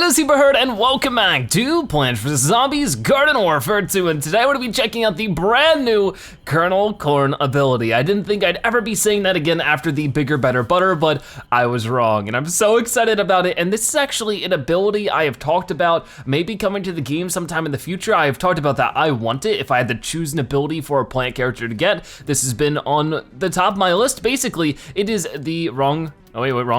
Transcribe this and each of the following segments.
Hello Superherd and welcome back to Plants vs Zombies Garden Warfare 2, and today we're gonna be checking out the brand new Kernel Corn ability. I didn't think I'd ever be saying that again after the bigger, better, butter, but I was wrong, and I'm so excited about it. And this is actually an ability I have talked about maybe coming to the game sometime in the future. I have talked about that I want it if I had to choose an ability for a plant character to get. This has been on the top of my list. Basically, it is the wrong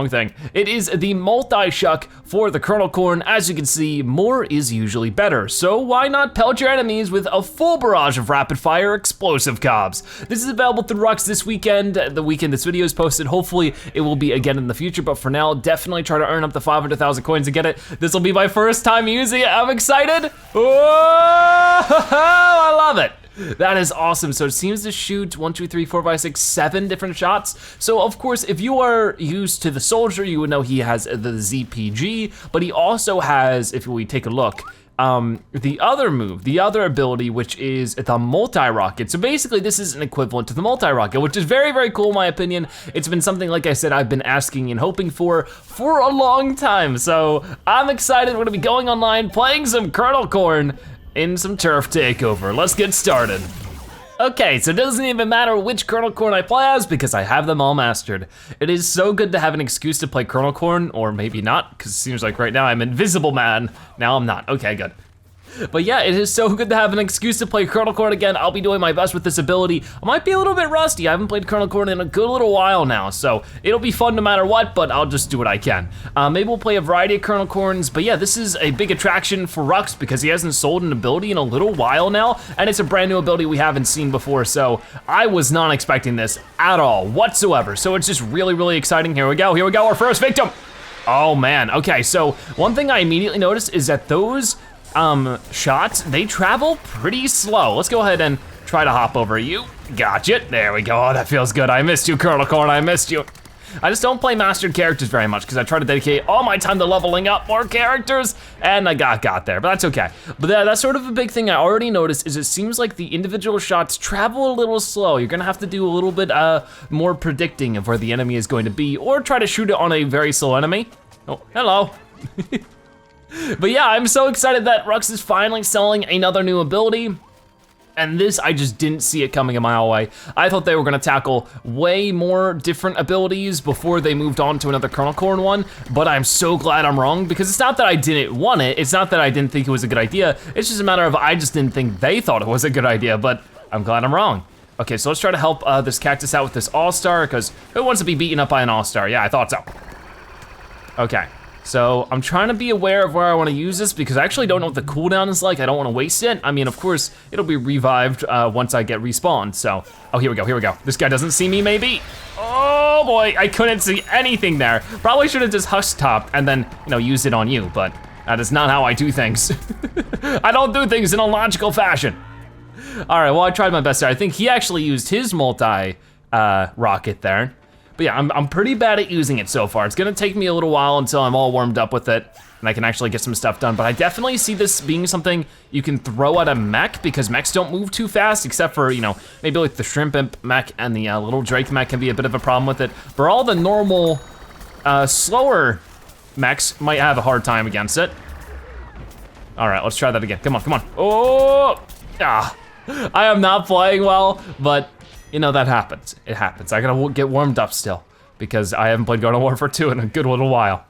thing. It is the Multi-Shuck for the Kernel Corn. As you can see, more is usually better. So why not pelt your enemies with a full barrage of rapid fire explosive cobs? This is available through Rux this weekend, the weekend this video is posted. Hopefully it will be again in the future, but for now, definitely try to earn up to 500,000 coins to get it. This will be my first time using it. I'm excited. Oh, I love it. That is awesome. So it seems to shoot 1, 2, 3, 4, 5, 6, 7 different shots. So of course, if you are used to the soldier, you would know he has the ZPG, but he also has, if we take a look, the other move, the other ability, which is the multi-rocket. So basically this is an equivalent to the multi-rocket, which is very, very cool in my opinion. It's been something, like I said, I've been asking and hoping for a long time. So I'm excited. We're gonna be going online, playing some Kernel Corn in some turf takeover. Let's get started. Okay, so it doesn't even matter which Kernel Corn I play as because I have them all mastered. It is so good to have an excuse to play Kernel Corn, or maybe not, because it seems like right now I'm Invisible Man. Now I'm not, okay, good. But yeah, it is so good to have an excuse to play Kernel Corn again. I'll be doing my best with this ability. I might be a little bit rusty. I haven't played Kernel Corn in a good little while now, so it'll be fun no matter what, but I'll just do what I can. Maybe we'll play a variety of Kernel Corns, but yeah, this is a big attraction for Rux because he hasn't sold an ability in a little while now, and it's a brand new ability we haven't seen before, so I was not expecting this at all, whatsoever. So it's just really, really exciting. Here we go, our first victim. Oh man, okay, so one thing I immediately noticed is that those shots, they travel pretty slow. Let's go ahead and try to hop over you. Gotcha, there we go. Oh, that feels good. I missed you, Kernel Corn, I missed you. I just don't play mastered characters very much because I try to dedicate all my time to leveling up more characters, and I got there, but that's okay. But that's sort of a big thing I already noticed is it seems like the individual shots travel a little slow. You're gonna have to do a little bit more predicting of where the enemy is going to be, or try to shoot it on a very slow enemy. Oh, hello. But yeah, I'm so excited that Rux is finally selling another new ability. And this, I just didn't see it coming a mile away. I thought they were gonna tackle way more different abilities before they moved on to another Kernel Corn one, but I'm so glad I'm wrong because it's not that I didn't want it, it's not that I didn't think it was a good idea, it's just a matter of I just didn't think they thought it was a good idea, but I'm glad I'm wrong. Okay, so let's try to help this cactus out with this all-star, because who wants to be beaten up by an all-star? Yeah, I thought so. Okay. So I'm trying to be aware of where I want to use this because I actually don't know what the cooldown is like. I don't want to waste it. I mean, of course, it'll be revived once I get respawned. So, oh, here we go. This guy doesn't see me, maybe. Oh boy, I couldn't see anything there. Probably should have just hush-topped and then, you know, used it on you, but that is not how I do things. I don't do things in a logical fashion. All right, well, I tried my best there. I think he actually used his multi-rocket there. But yeah, I'm pretty bad at using it so far. It's gonna take me a little while until I'm all warmed up with it and I can actually get some stuff done. But I definitely see this being something you can throw at a mech because mechs don't move too fast except for, you know, maybe like the shrimp imp mech and the little drake mech can be a bit of a problem with it. But all the normal, slower mechs might have a hard time against it. All right, let's try that again. Come on. Oh, I am not playing well, but you know, that happens, it happens. I gotta get warmed up still because I haven't played Garden Warfare 2 in a good little while.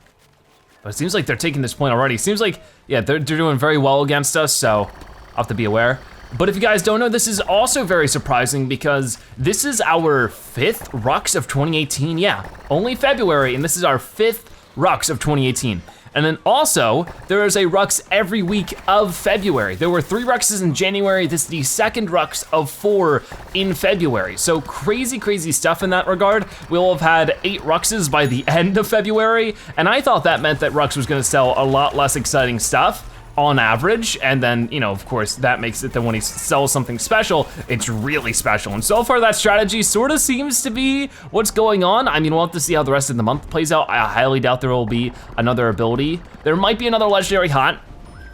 But it seems like they're taking this point already. It seems like, yeah, they're doing very well against us, so I'll have to be aware. But if you guys don't know, this is also very surprising because this is our 5th Rux of 2018. Yeah, only February, and this is our 5th Rux of 2018. And then also, there is a Rux every week of February. There were 3 Ruxes in January. This is the 2nd Rux of 4 in February. So crazy, crazy stuff in that regard. We'll have had 8 Ruxes by the end of February. And I thought that meant that Rux was gonna sell a lot less exciting stuff on average, and then, you know, of course, that makes it that when he sells something special, it's really special. And so far, that strategy sort of seems to be what's going on. I mean, we'll have to see how the rest of the month plays out. I highly doubt there will be another ability. There might be another legendary hat.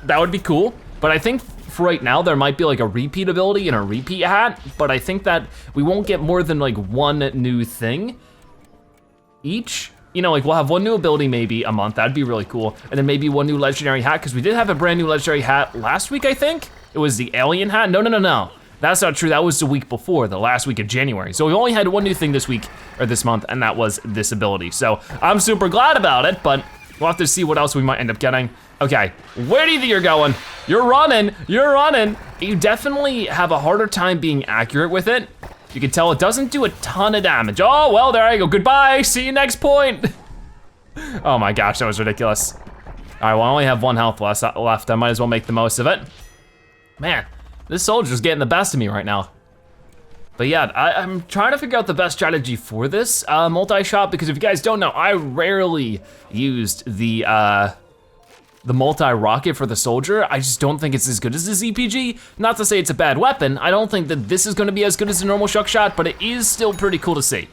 That would be cool, but I think for right now, there might be like a repeat ability and a repeat hat, but I think that we won't get more than like one new thing each. you know, like we'll have one new ability maybe a month, that'd be really cool. And then maybe one new legendary hat, because we did have a brand new legendary hat last week, I think. It was the alien hat, no. That's not true, that was the week before, the last week of January. So we only had one new thing this week, or this month, and that was this ability. So I'm super glad about it, but we'll have to see what else we might end up getting. Okay, where do you think you're going? You're running. You definitely have a harder time being accurate with it. You can tell it doesn't do a ton of damage. Oh, well, there I go, goodbye, see you next point. Oh my gosh, that was ridiculous. All right, well, I only have 1 health left. I might as well make the most of it. Man, this soldier's getting the best of me right now. But yeah, I'm trying to figure out the best strategy for this multi-shot, because if you guys don't know, I rarely used the multi-rocket for the soldier. I just don't think it's as good as the ZPG. Not to say it's a bad weapon. I don't think that this is gonna be as good as the normal shuck shot, but it is still pretty cool to see.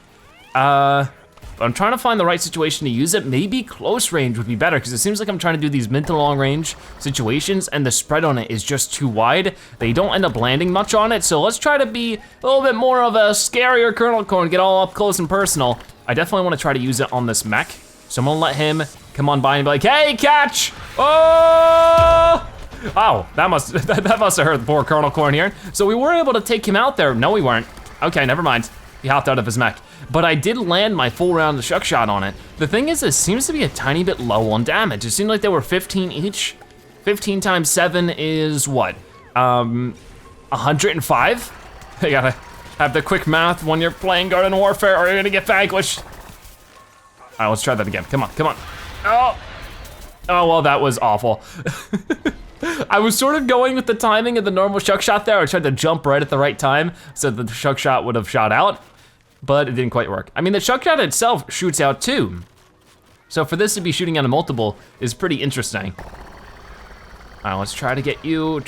But I'm trying to find the right situation to use it. Maybe close range would be better, because it seems like I'm trying to do these mid to long range situations and the spread on it is just too wide. They don't end up landing much on it, so let's try to be a little bit more of a scarier Kernel Corn, get all up close and personal. I definitely wanna try to use it on this mech, so I'm gonna let him come on by and be like, hey, catch! Oh! Oh, that must have hurt the poor Kernel Corn here. So we were able to take him out there. No, we weren't. Okay, never mind. He hopped out of his mech. But I did land my full round of shuck shot on it. The thing is, it seems to be a tiny bit low on damage. It seemed like there were 15 each. 15 times 7 is what? 105? You gotta have the quick math when you're playing Garden Warfare or you're gonna get vanquished. All right, let's try that again. Come on. Oh, well, that was awful. I was sort of going with the timing of the normal shuck shot there. I tried to jump right at the right time so the shuck shot would have shot out, but it didn't quite work. I mean, the shuck shot itself shoots out too. So for this to be shooting out a multiple is pretty interesting. All right, let's try to get you,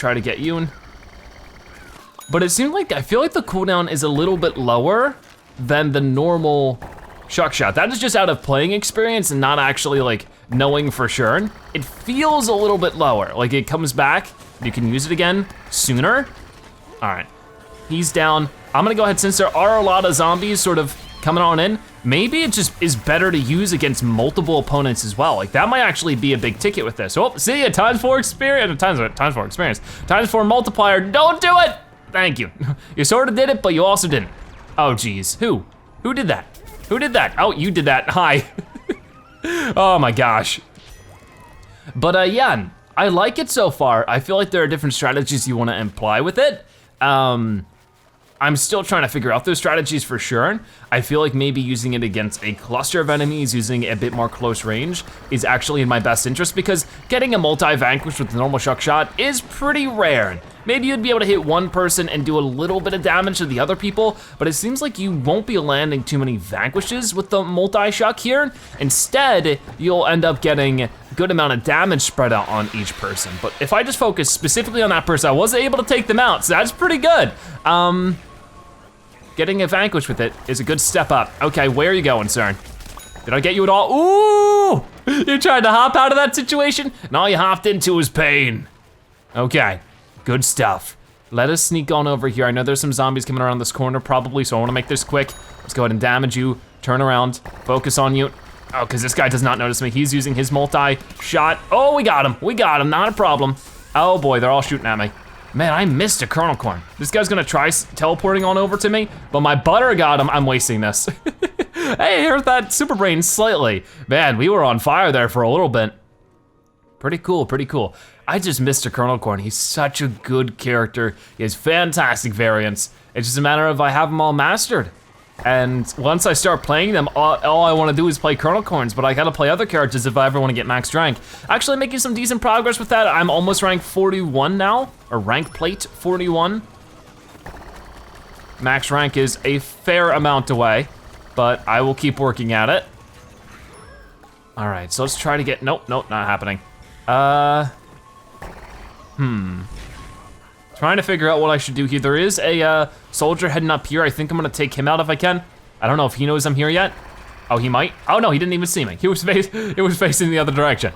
But it seemed like, I feel like the cooldown is a little bit lower than the normal shuck shot. That is just out of playing experience and not actually like knowing for sure. It feels a little bit lower, like it comes back, you can use it again sooner. All right, he's down. I'm gonna go ahead, since there are a lot of zombies sort of coming on in, maybe it just is better to use against multiple opponents as well. Like that might actually be a big ticket with this. Oh, see, times 4 experience, times 4 experience, times 4 multiplier, don't do it! Thank you. You sort of did it, but you also didn't. Oh geez, who did that? Who did that? Oh, you did that, hi. Oh my gosh. But yeah, I like it so far. I feel like there are different strategies you wanna imply with it. I'm still trying to figure out those strategies for sure. I feel like maybe using it against a cluster of enemies, using a bit more close range is actually in my best interest, because getting a multi-vanquish with the normal shuck shot is pretty rare. Maybe you'd be able to hit one person and do a little bit of damage to the other people, but it seems like you won't be landing too many vanquishes with the multi-shuck here. Instead, you'll end up getting a good amount of damage spread out on each person. But if I just focus specifically on that person, I was able to take them out, so that's pretty good. Getting a vanquish with it is a good step up. Okay, where are you going, sir? Did I get you at all? Ooh! You tried to hop out of that situation, and all you hopped into was pain. Okay, good stuff. Let us sneak on over here. I know there's some zombies coming around this corner probably, so I wanna make this quick. Let's go ahead and damage you, turn around, focus on you. Oh, cause this guy does not notice me. He's using his multi-shot. Oh, we got him, not a problem. Oh boy, they're all shooting at me. Man, I missed a Kernel Corn. This guy's gonna try teleporting on over to me, but my butter got him. I'm wasting this. Hey, here's that super brain slightly. Man, we were on fire there for a little bit. Pretty cool, pretty cool. I just missed a Kernel Corn. He's such a good character. He has fantastic variants. It's just a matter of I have them all mastered. And once I start playing them, all I wanna do is play Kernel Corns, but I gotta play other characters if I ever wanna get max rank. Actually making some decent progress with that. I'm almost rank 41 now, or rank plate 41. Max rank is a fair amount away, but I will keep working at it. All right, so let's try to get, nope, not happening. Trying to figure out what I should do here. There is a soldier heading up here. I think I'm gonna take him out if I can. I don't know if he knows I'm here yet. Oh, he might. Oh no, he didn't even see me. He was facing the other direction.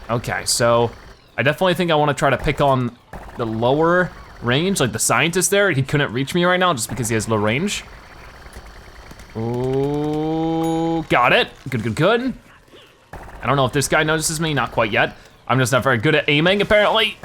Okay, so I definitely think I wanna try to pick on the lower range, like the scientist there. He couldn't reach me right now just because he has low range. Ooh. Ooh, got it. Good, good, good. I don't know if this guy notices me, not quite yet. I'm just not very good at aiming, apparently.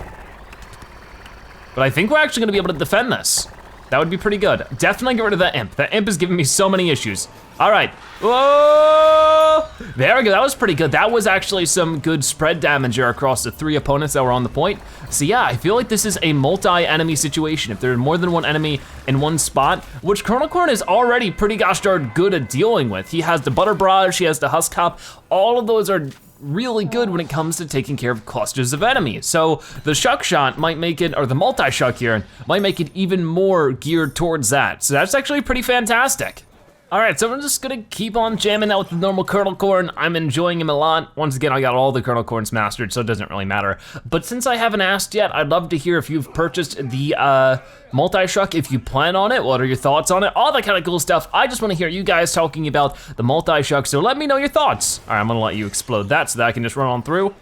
But I think we're actually gonna be able to defend this. That would be pretty good. Definitely get rid of that imp. That imp is giving me so many issues. All right, whoa! There we go, that was pretty good. That was actually some good spread damage here across the 3 opponents that were on the point. So yeah, I feel like this is a multi-enemy situation. If there are more than one enemy in one spot, which Kernel Corn is already pretty gosh darn good at dealing with. He has the butter barrage, he has the husk hop. All of those are really good when it comes to taking care of clusters of enemies. So the shuck shot might make it, or the multi-shuck here, might make it even more geared towards that. So that's actually pretty fantastic. All right, so I'm just gonna keep on jamming out with the normal Kernel Corn. I'm enjoying him a lot. Once again, I got all the Kernel Corns mastered, so it doesn't really matter. But since I haven't asked yet, I'd love to hear if you've purchased the multi-shuck, if you plan on it, what are your thoughts on it, all that kind of cool stuff. I just wanna hear you guys talking about the multi-shuck, so let me know your thoughts. All right, I'm gonna let you explode that so that I can just run on through.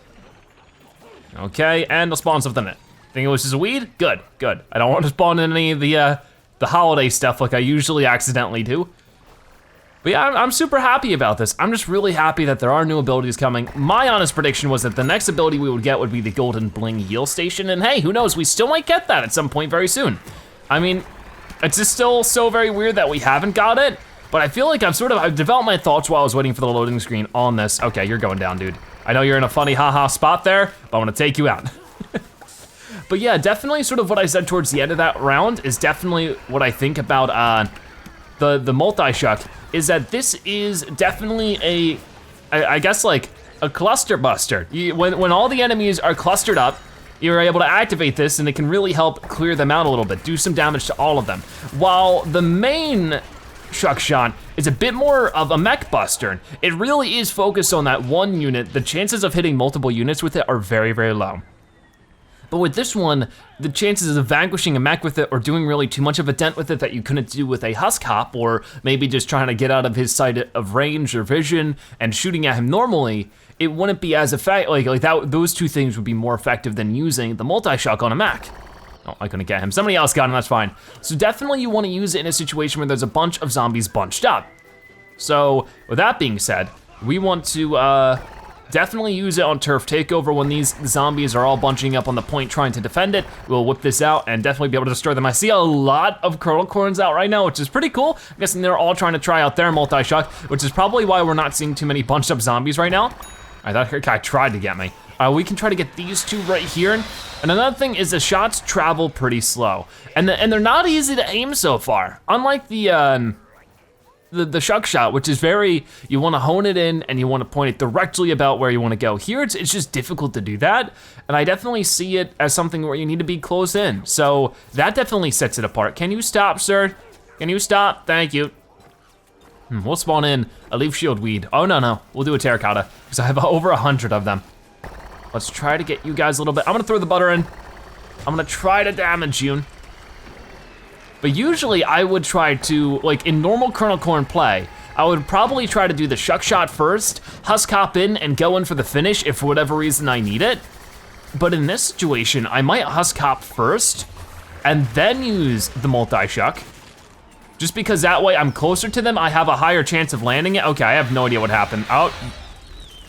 Okay, and I'll spawn something in. Think it was just a weed? Good, good. I don't want to spawn in any of the holiday stuff like I usually accidentally do. But yeah, I'm super happy about this. I'm just really happy that there are new abilities coming. My honest prediction was that the next ability we would get would be the Golden Bling Heal Station, and hey, who knows, we still might get that at some point very soon. I mean, it's just still so very weird that we haven't got it, but I feel like I've developed my thoughts while I was waiting for the loading screen on this. Okay, you're going down, dude. I know you're in a funny haha spot there, but I'm gonna take you out. But yeah, definitely sort of what I said towards the end of that round is definitely what I think about the multi-shuck, is that this is definitely I guess like a cluster buster. When all the enemies are clustered up, you're able to activate this and it can really help clear them out a little bit, do some damage to all of them. While the main shuck shot is a bit more of a mech buster. It really is focused on that one unit. The chances of hitting multiple units with it are very, very low. But with this one, the chances of vanquishing a mech with it or doing really too much of a dent with it that you couldn't do with a husk hop, or maybe just trying to get out of his sight of range or vision and shooting at him normally, it wouldn't be as effective, like that. Those two things would be more effective than using the multi-shuck on a mech. Oh, I couldn't get him. Somebody else got him, that's fine. So definitely you wanna use it in a situation where there's a bunch of zombies bunched up. So with that being said, we want to definitely use it on turf takeover when these zombies are all bunching up on the point trying to defend it. We'll whip this out and definitely be able to destroy them. I see a lot of Kernel Corns out right now, which is pretty cool. I'm guessing they're all trying to try out their multi-shuck, which is probably why we're not seeing too many bunched up zombies right now. I thought that guy tried to get me. We can try to get these two right here. And another thing is the shots travel pretty slow. And they're not easy to aim so far. Unlike the shuck shot, which is very, you wanna hone it in and you wanna point it directly about where you wanna go. Here, it's just difficult to do that. And I definitely see it as something where you need to be close in. So that definitely sets it apart. Can you stop, sir? Can you stop? Thank you. We'll spawn in a leaf shield weed. Oh, no, we'll do a terracotta, because I have over 100 of them. Let's try to get you guys a little bit. I'm gonna throw the butter in. I'm gonna try to damage you. But usually I would try to, like in normal Kernel Corn play, I would probably try to do the shuck shot first, husk hop in and go in for the finish if for whatever reason I need it. But in this situation, I might husk hop first and then use the multi-shuck. Just because that way I'm closer to them, I have a higher chance of landing it. Okay, I have no idea what happened. Oh,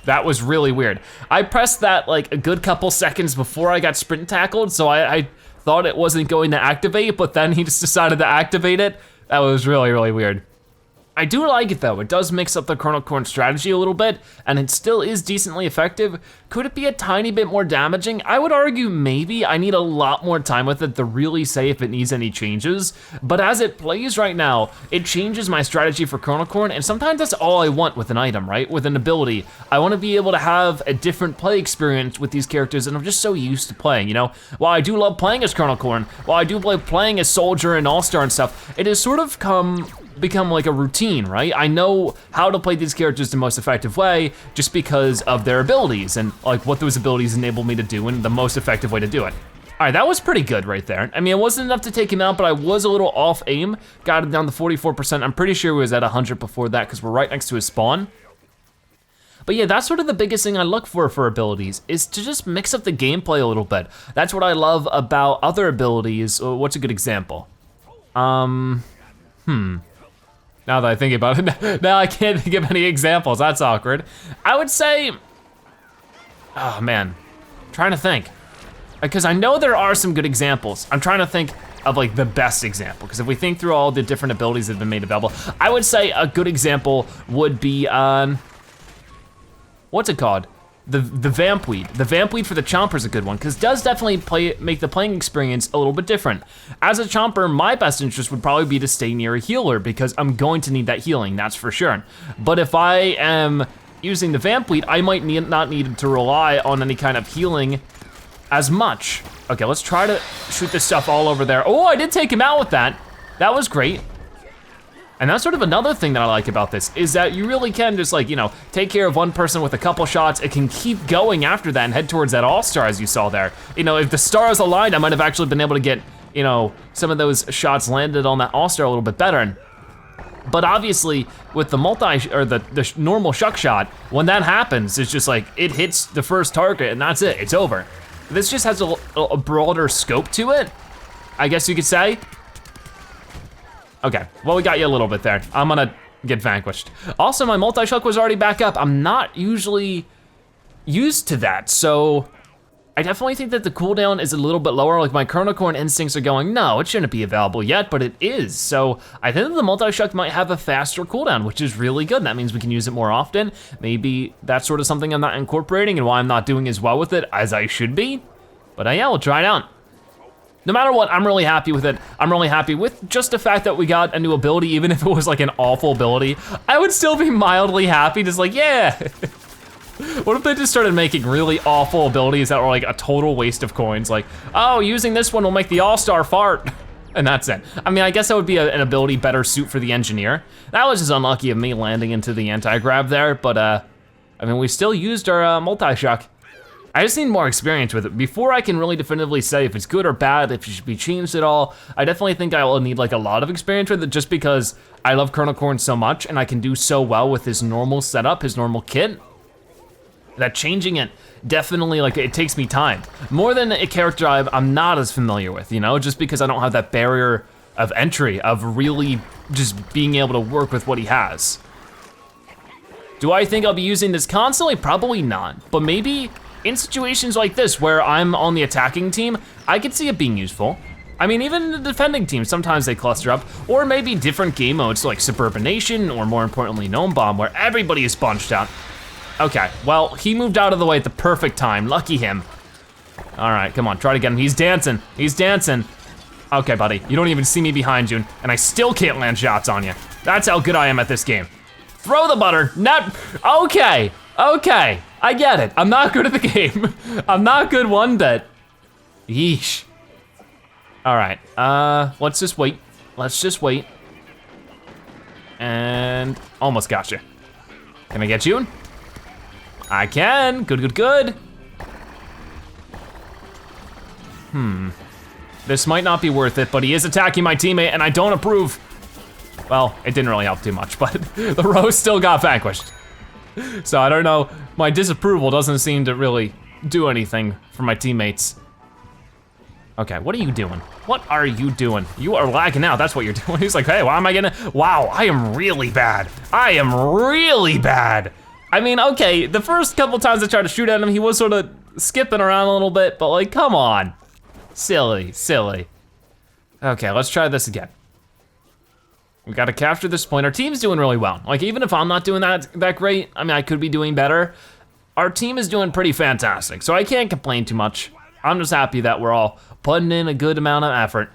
that was really weird. I pressed that like a good couple seconds before I got sprint tackled, so I thought it wasn't going to activate, but then he just decided to activate it. That was really, really weird. I do like it though. It does mix up the Kernel Corn strategy a little bit, and it still is decently effective. Could it be a tiny bit more damaging? I would argue maybe. I need a lot more time with it to really say if it needs any changes. But as it plays right now, it changes my strategy for Kernel Corn, and sometimes that's all I want with an item, right? With an ability. I wanna be able to have a different play experience with these characters, and I'm just so used to playing, you know? While I do love playing as Kernel Corn, while I do love playing as Soldier and All-Star and stuff, it has sort of become like a routine, right? I know how to play these characters the most effective way just because of their abilities and like what those abilities enable me to do and the most effective way to do it. All right, that was pretty good right there. I mean, it wasn't enough to take him out, but I was a little off aim. Got it down to 44%. I'm pretty sure he was at 100 before that because we're right next to his spawn. But yeah, that's sort of the biggest thing I look for abilities, is to just mix up the gameplay a little bit. That's what I love about other abilities. What's a good example? Now that I think about it, now I can't think of any examples, that's awkward. I would say, oh man, I'm trying to think. Because I know there are some good examples. I'm trying to think of like the best example, because if we think through all the different abilities that have been made available, I would say a good example would be, what's it called? The Vamp Weed. The Vamp Weed for the Chomper is a good one, because it does definitely make the playing experience a little bit different. As a Chomper, my best interest would probably be to stay near a healer, because I'm going to need that healing, that's for sure. But if I am using the Vamp Weed, I might not need to rely on any kind of healing as much. Okay, let's try to shoot this stuff all over there. Oh, I did take him out with that. That was great. And that's sort of another thing that I like about this, is that you really can just like, you know, take care of one person with a couple shots. It can keep going after that and head towards that all-star as you saw there. You know, if the stars aligned, I might have actually been able to get, you know, some of those shots landed on that all-star a little bit better. But obviously, with the the normal shuck shot, when that happens, it's just like, it hits the first target and that's it, it's over. This just has a broader scope to it, I guess you could say. Okay, well, we got you a little bit there. I'm gonna get vanquished. Also, my multi-shuck was already back up. I'm not usually used to that, so I definitely think that the cooldown is a little bit lower. Like my Kernel Corn instincts are going, no, it shouldn't be available yet, but it is. So I think that the multi-shuck might have a faster cooldown, which is really good. That means we can use it more often. Maybe that's sort of something I'm not incorporating and why I'm not doing as well with it as I should be. But yeah, we'll try it out. No matter what, I'm really happy with it. I'm really happy with just the fact that we got a new ability, even if it was like an awful ability. I would still be mildly happy, just like, yeah. What if they just started making really awful abilities that were like a total waste of coins? Like, oh, using this one will make the all-star fart. And that's it. I mean, I guess that would be an ability better suit for the engineer. That was just unlucky of me landing into the anti-grab there, but I mean, we still used our multi-shuck. I just need more experience with it. Before I can really definitively say if it's good or bad, if it should be changed at all, I definitely think I will need like a lot of experience with it just because I love Kernel Corn so much and I can do so well with his normal setup, his normal kit, that changing it definitely, like, it takes me time. More than a character I'm not as familiar with, you know, just because I don't have that barrier of entry of really just being able to work with what he has. Do I think I'll be using this constantly? Probably not, but maybe in situations like this where I'm on the attacking team, I could see it being useful. I mean, even the defending team, sometimes they cluster up, or maybe different game modes like Suburban Nation, or more importantly, Gnome Bomb, where everybody is bunched out. Okay, well, he moved out of the way at the perfect time, lucky him. All right, come on, try to get him, he's dancing, he's dancing. Okay, buddy, you don't even see me behind you, and I still can't land shots on you. That's how good I am at this game. Throw the butter, not, okay. Okay, I get it. I'm not good at the game. I'm not good one bit. Yeesh. All right, let's just wait. Let's just wait. And almost got you. Can I get you? I can, good, good, good. This might not be worth it, but he is attacking my teammate and I don't approve. Well, it didn't really help too much, but the Rose still got vanquished. So I don't know, my disapproval doesn't seem to really do anything for my teammates. Okay, what are you doing? What are you doing? You are lagging out, that's what you're doing. He's like, hey, why am I gonna, wow, I am really bad. I am really bad. I mean, okay, the first couple times I tried to shoot at him, he was sort of skipping around a little bit, but like, come on. Silly, silly. Okay, let's try this again. We gotta capture this point. Our team's doing really well. Like, even if I'm not doing that great, I mean, I could be doing better. Our team is doing pretty fantastic, so I can't complain too much. I'm just happy that we're all putting in a good amount of effort.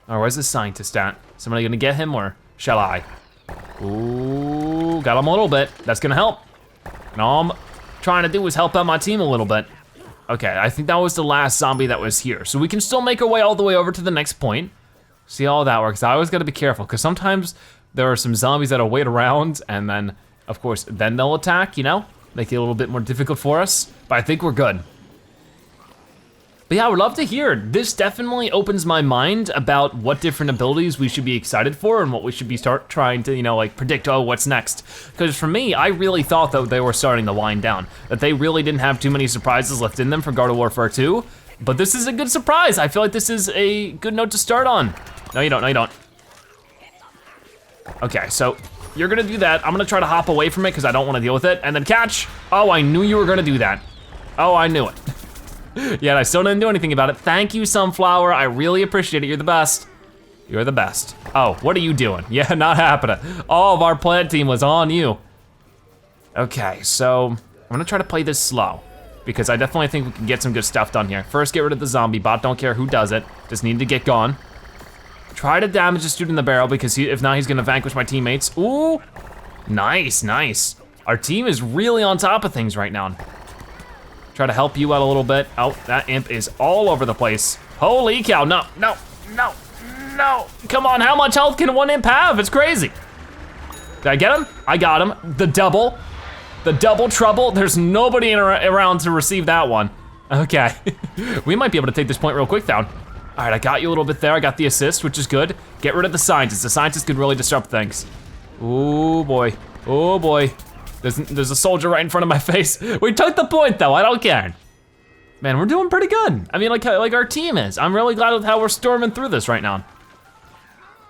All right, where's the scientist at? Somebody gonna get him, or shall I? Ooh, got him a little bit. That's gonna help. And all I'm trying to do is help out my team a little bit. Okay, I think that was the last zombie that was here. So we can still make our way all the way over to the next point. See how that works. I always gotta be careful, because sometimes there are some zombies that'll wait around and then, of course, then they'll attack, you know? Make it a little bit more difficult for us, but I think we're good. But yeah, I would love to hear. This definitely opens my mind about what different abilities we should be excited for and what we should be trying to, you know, like predict, oh, what's next. Because for me, I really thought that they were starting to wind down, that they really didn't have too many surprises left in them for Garden Warfare 2. But this is a good surprise. I feel like this is a good note to start on. No, you don't, no, you don't. Okay, so you're gonna do that. I'm gonna try to hop away from it because I don't wanna deal with it, and then catch. Oh, I knew you were gonna do that. Oh, I knew it. Yeah, I still didn't do anything about it. Thank you, Sunflower, I really appreciate it, you're the best. You're the best. Oh, what are you doing? Yeah, not happening. All of our plant team was on you. Okay, so I'm gonna try to play this slow because I definitely think we can get some good stuff done here. First, get rid of the zombie bot, don't care who does it, just need to get gone. Try to damage this dude in the barrel because if not, he's gonna vanquish my teammates. Ooh, nice, nice. Our team is really on top of things right now. Try to help you out a little bit. Oh, that imp is all over the place. Holy cow, no, no, no, no. Come on, how much health can one imp have? It's crazy. Did I get him? I got him. The double trouble. There's nobody around to receive that one. Okay, we might be able to take this point real quick down. All right, I got you a little bit there. I got the assist, which is good. Get rid of the scientist. The scientist could really disrupt things. Oh boy, oh boy. There's a soldier right in front of my face. We took the point though, I don't care. Man, we're doing pretty good. I mean, like our team is. I'm really glad with how we're storming through this right now.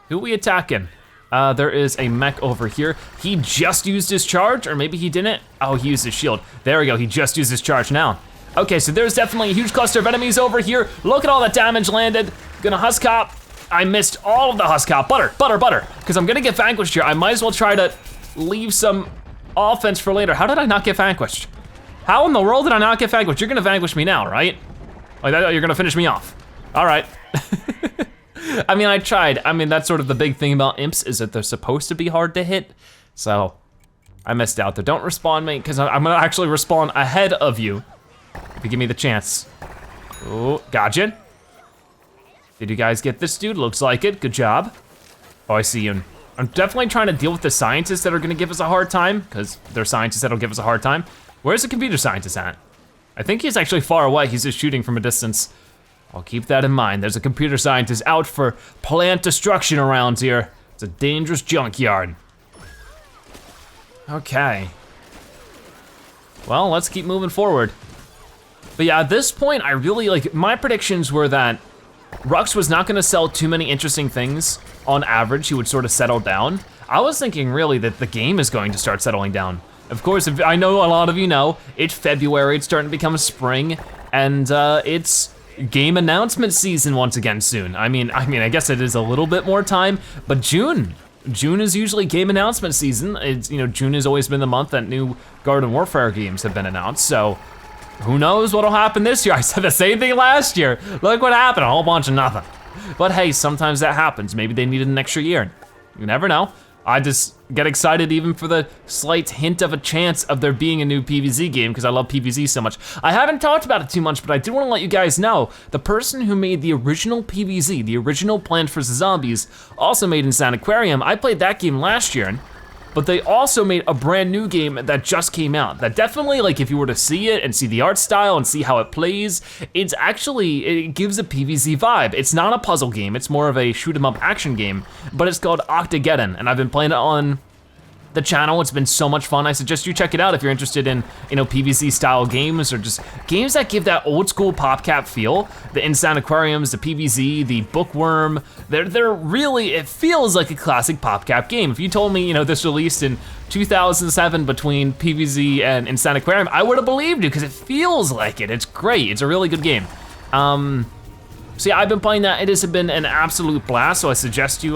Who are we attacking? There is a mech over here. He just used his charge, or maybe he didn't. Oh, he used his shield. There we go, he just used his charge now. Okay, so there's definitely a huge cluster of enemies over here. Look at all that damage landed. Gonna husk hop. I missed all of the husk hop. Butter, butter, butter. Because I'm gonna get vanquished here. I might as well try to leave some offense for later. How did I not get vanquished? How in the world did I not get vanquished? You're gonna vanquish me now, right? Like that, you're gonna finish me off. All right. I mean, I tried. I mean, that's sort of the big thing about imps is that they're supposed to be hard to hit. So I missed out there. Don't respawn me, because I'm gonna actually respawn ahead of you if you give me the chance. Oh, gotcha. Did you guys get this dude? Looks like it, good job. Oh, I see you. I'm definitely trying to deal with the scientists that are gonna give us a hard time, because they're scientists that'll give us a hard time. Where's the computer scientist at? I think he's actually far away. He's just shooting from a distance. I'll keep that in mind. There's a computer scientist out for plant destruction around here. It's a dangerous junkyard. Okay. Well, let's keep moving forward. But yeah, at this point, I really, like, my predictions were that Rux was not gonna sell too many interesting things. On average, he would sort of settle down. I was thinking really that the game is going to start settling down. Of course, I know a lot of you know, it's February, it's starting to become spring, and it's game announcement season once again soon. I mean, I guess it is a little bit more time, but June is usually game announcement season. It's, you know, June has always been the month that new Garden Warfare games have been announced, so who knows what'll happen this year? I said the same thing last year. Look what happened, a whole bunch of nothing. But hey, sometimes that happens. Maybe they needed an extra year. You never know. I just get excited even for the slight hint of a chance of there being a new PvZ game because I love PvZ so much. I haven't talked about it too much, but I do want to let you guys know, the person who made the original PvZ, the original Plants vs. Zombies, also made Insane Aquarium. I played that game last year, but they also made a brand new game that just came out. That definitely, like, if you were to see it and see the art style and see how it plays, it's actually, it gives a PvZ vibe. It's not a puzzle game, it's more of a shoot 'em up action game, but it's called Octageddon, and I've been playing it on the channel. It's been so much fun. I suggest you check it out if you're interested in, you know, PvZ style games or just games that give that old school PopCap feel. The Insane Aquariums, the PvZ, the Bookworm, they're really, it feels like a classic PopCap game. If you told me, you know, this released in 2007 between PvZ and Insane Aquarium, I would have believed you because it feels like it. It's great, it's a really good game. So yeah, I've been playing that. It has been an absolute blast, so I suggest you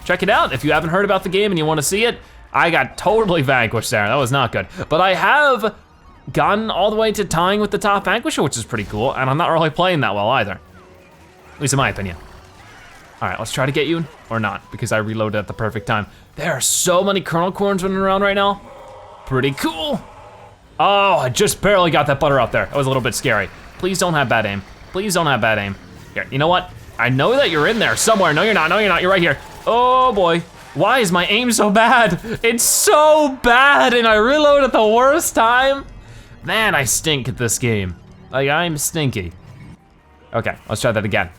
check it out. If you haven't heard about the game and you wanna see it, I got totally vanquished there, that was not good. But I have gotten all the way to tying with the top vanquisher, which is pretty cool, and I'm not really playing that well either. At least in my opinion. All right, let's try to get you, or not, because I reloaded at the perfect time. There are so many kernel corns running around right now. Pretty cool. Oh, I just barely got that butter up there. That was a little bit scary. Please don't have bad aim. Please don't have bad aim. Here, you know what? I know that you're in there somewhere. No, you're not, no, you're not, you're right here. Oh boy. Why is my aim so bad? It's so bad and I reload at the worst time. Man, I stink at this game. Like, I'm stinky. Okay, let's try that again.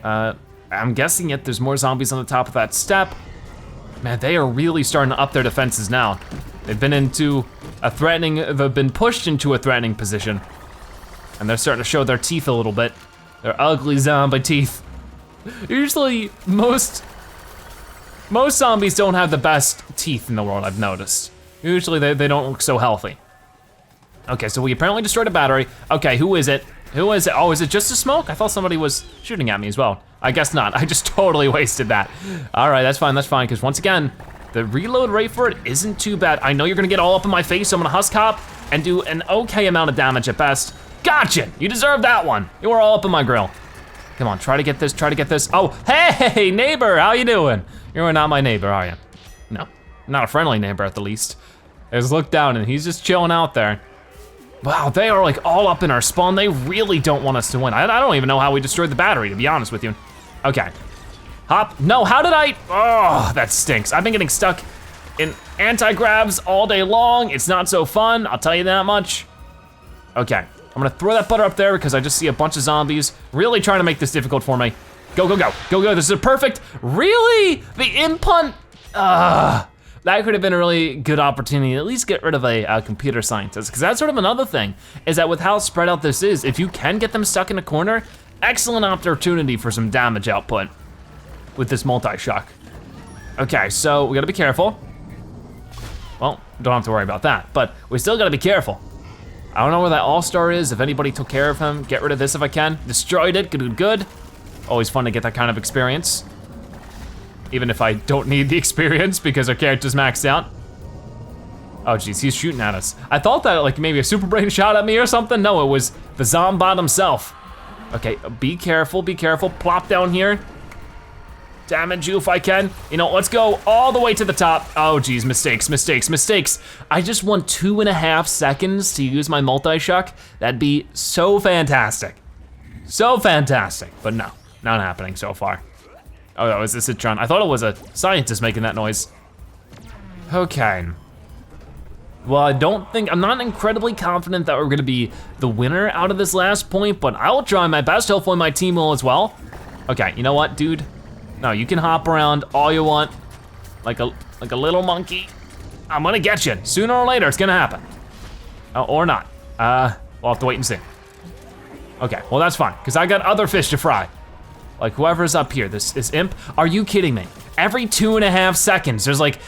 I'm guessing yet there's more zombies on the top of that step. Man, they are really starting to up their defenses now. They've been they've been pushed into a threatening position. And they're starting to show their teeth a little bit. Their ugly zombie teeth. Usually most Most zombies don't have the best teeth in the world, I've noticed. Usually they don't look so healthy. Okay, so we apparently destroyed a battery. Okay, who is it? Who is it? Oh, is it just a smoke? I thought somebody was shooting at me as well. I guess not, I just totally wasted that. All right, that's fine, because once again, the reload rate for it isn't too bad. I know you're gonna get all up in my face, so I'm gonna husk hop and do an okay amount of damage at best. Gotcha, you deserve that one. You were all up in my grill. Come on, try to get this. Oh, hey, neighbor, how you doing? You're not my neighbor, are you? No, not a friendly neighbor at the least. I just looked down and he's just chilling out there. Wow, they are like all up in our spawn. They really don't want us to win. I don't even know how we destroyed the battery, to be honest with you. Okay, hop, no, how did I? Oh, that stinks. I've been getting stuck in anti-grabs all day long. It's not so fun, I'll tell you that much. Okay, I'm gonna throw that butter up there because I just see a bunch of zombies really trying to make this difficult for me. Go, go, go, go, go, this is perfect. Really? The impunt? That could have been a really good opportunity to at least get rid of a computer scientist, because that's sort of another thing, is that with how spread out this is, if you can get them stuck in a corner, excellent opportunity for some damage output with this multi-shuck. Okay, so we gotta be careful. Well, don't have to worry about that, but we still gotta be careful. I don't know where that all-star is, if anybody took care of him, get rid of this if I can. Destroyed it, good, good. Always fun to get that kind of experience. Even if I don't need the experience because our character's maxed out. Oh geez, he's shooting at us. I thought that like maybe a super brain shot at me or something. No, it was the zombot himself. Okay, be careful, plop down here. Damage you if I can. You know, let's go all the way to the top. Oh geez, mistakes. I just want 2.5 seconds to use my multi-shuck. That'd be so fantastic. So fantastic, but no, not happening so far. Oh, is this a Citron? I thought it was a scientist making that noise. Okay. Well, I'm not incredibly confident that we're gonna be the winner out of this last point, but I will try my best. Hopefully my team will as well. Okay, you know what, dude? No, you can hop around all you want, like a little monkey. I'm gonna get you. Sooner or later, it's gonna happen. Or not. We'll have to wait and see. Okay, well that's fine, because I got other fish to fry. Like whoever's up here, this imp, are you kidding me? Every 2.5 seconds, there's like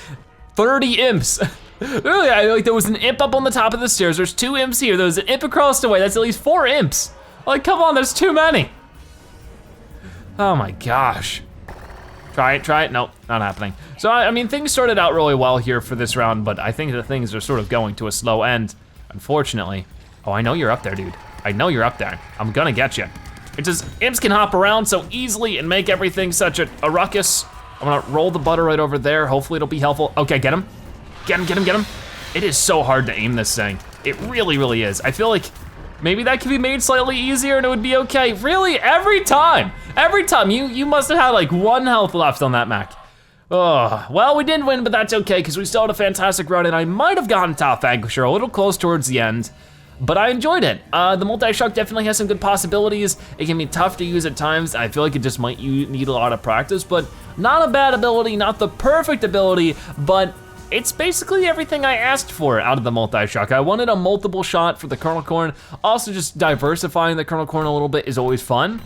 30 imps. Really, like there was an imp up on the top of the stairs, there's 2 imps here, there's an imp across the way, that's at least 4 imps. Like, come on, there's too many. Oh my gosh. Try it, nope, not happening. So I mean, things started out really well here for this round, but I think that things are sort of going to a slow end, unfortunately. Oh, I know you're up there, dude. I know you're up there. I'm gonna get you. It just, imps can hop around so easily and make everything such a ruckus. I'm gonna roll the butter right over there. Hopefully it'll be helpful. Okay, get him. Get him. It is so hard to aim this thing. It really, really is. I feel like maybe that could be made slightly easier and it would be okay. Really, every time, you must have had like 1 health left on that Mac. Oh, well, we didn't win, but that's okay, because we still had a fantastic run and I might have gotten top Vanquisher a little close towards the end. But I enjoyed it. The multi-shuck definitely has some good possibilities. It can be tough to use at times. I feel like it just might need a lot of practice, but not a bad ability, not the perfect ability, but it's basically everything I asked for out of the multi-shuck. I wanted a multiple shot for the Kernel Corn. Also just diversifying the Kernel Corn a little bit is always fun.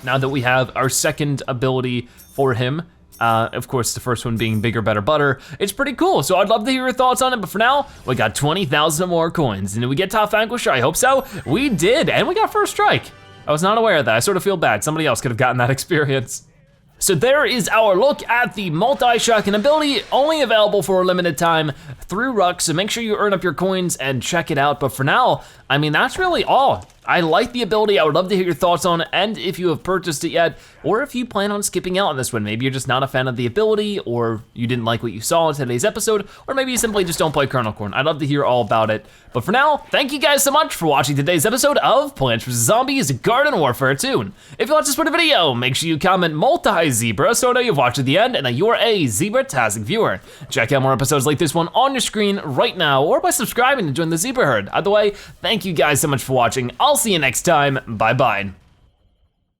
Now that we have our second ability for him, of course, the first one being bigger, better, butter. It's pretty cool, so I'd love to hear your thoughts on it, but for now, we got 20,000 more coins. And did we get top Vanquisher? I hope so. We did, and we got first strike. I was not aware of that. I sort of feel bad. Somebody else could have gotten that experience. So there is our look at the multi-shuck, an ability only available for a limited time through Ruck, so make sure you earn up your coins and check it out. But for now, I mean, that's really all. I like the ability, I would love to hear your thoughts on it, and if you have purchased it yet, or if you plan on skipping out on this one. Maybe you're just not a fan of the ability, or you didn't like what you saw in today's episode, or maybe you simply just don't play Kernel Corn. I'd love to hear all about it. But for now, thank you guys so much for watching today's episode of Plants vs. Zombies Garden Warfare 2. If you watched this part of the video, make sure you comment multi-zebra so I know you've watched to the end and that you're a Zebratastic viewer. Check out more episodes like this one on your screen right now, or by subscribing to join the Zebra Herd. Either way, thank you guys so much for watching. I'll see you next time, bye-bye.